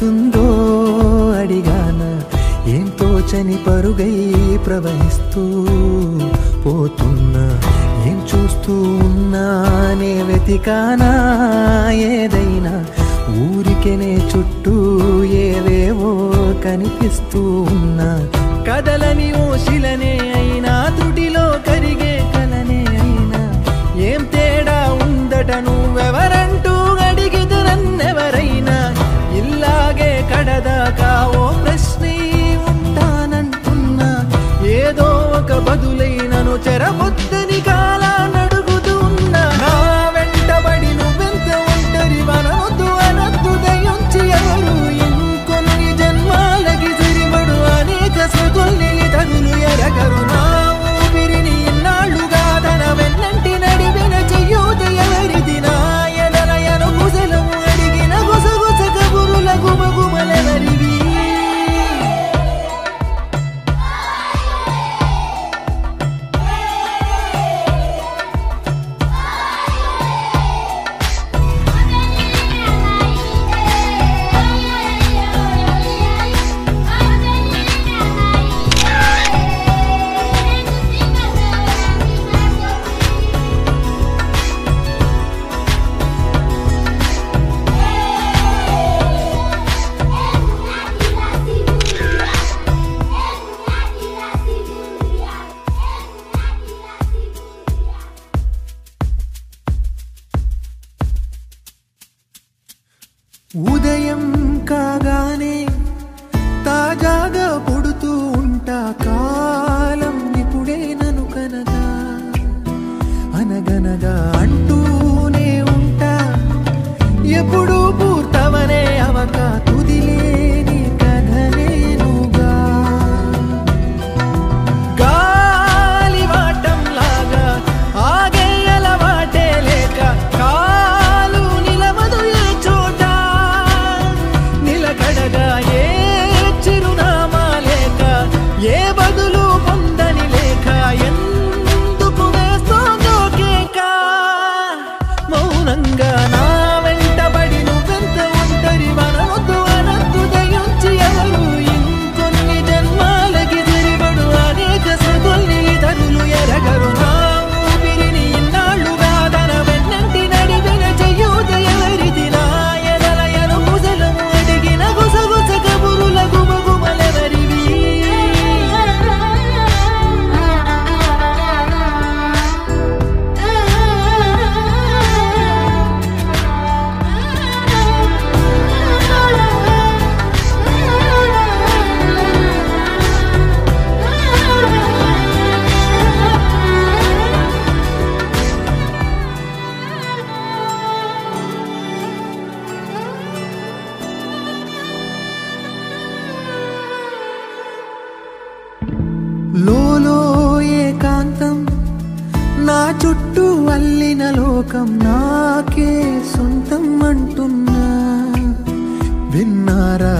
అవుతుందో అడిగాన ఏం తోచని పరుగై ప్రవహిస్తూ పోతున్నా ఏం చూస్తూ ఉన్నానే వెతికానా ఏదైనా ఊరికెనే చుట్టూ ఏవేవో కనిపిస్తూ ఉన్నా కదలని ఓశిలనే అయినా తుడిలో కరిగే కలనే అయినా ఏం తేడా ఉందట నువ్వెవరంటూ అడిగితే నన్నెవరైనా ఇల్లాగే కడదాకా ఓ ప్రశ్నే ఉంటానంటున్నా ఏదో ఒక బదులైనను చెరబొద్దని కాలా నడుగుతూ ఉన్నా నా వెంటబడి నువ్వెంత ఒంటరి వనొద్దు అనొద్దు దయించి ఎవరు ఇంకొన్ని జన్మాలకి సరిపడు అనేక స్మృతుల్ని తగులు ఎరగరు నా ఊపిరిని ఇన్నాళ్ళుగా తన వెన్నంటి నడిపిన చెయ్యూత ఎవరిది నా ఎదరయను గుసలము అడిగిన గుసగుస కబురుల గుమగుమలెవరివి ఉదయం కాగానే తాజాగా పుడుతూ ఉంటా కాలం ఇప్పుడే నన్ను కనగా అనగనగా అంటూనే ఉంటా ఎప్పుడు పూర్తవనే అవక తుదిలేని కథనేనుగా గాలి వాటంలాగా ఆగే అలవాటే లేక కాలు నిలవదు ఏ చోట నిలకడగా ఏ చిరునామా లేక ఏ బదులు పొందని లేక ఎందుకు వేస్తోందో కేక మౌనంగా నా వెంటబడి నువ్వెంత ఒంటరి వనొద్దు అనొద్దు దయించి ఎవరు ఇంకొన్ని జన్మాలకి సరిపడు అనేక స్మృతుల్ని తగులు ఎరగరు నా ఊపిరిని ఇన్నాళ్ళుగా తన వెన్నంటి నడిపిన చెయ్యూత ఎవరిది నా ఎదలయను గుసలము అడిగిన గుసగుస కబురుల గుమగుమలెవరివి లోలో ఏకాంతం నా చుట్టూ అల్లిన లోకం నాకే సొంతం అంటున్నా విన్నారా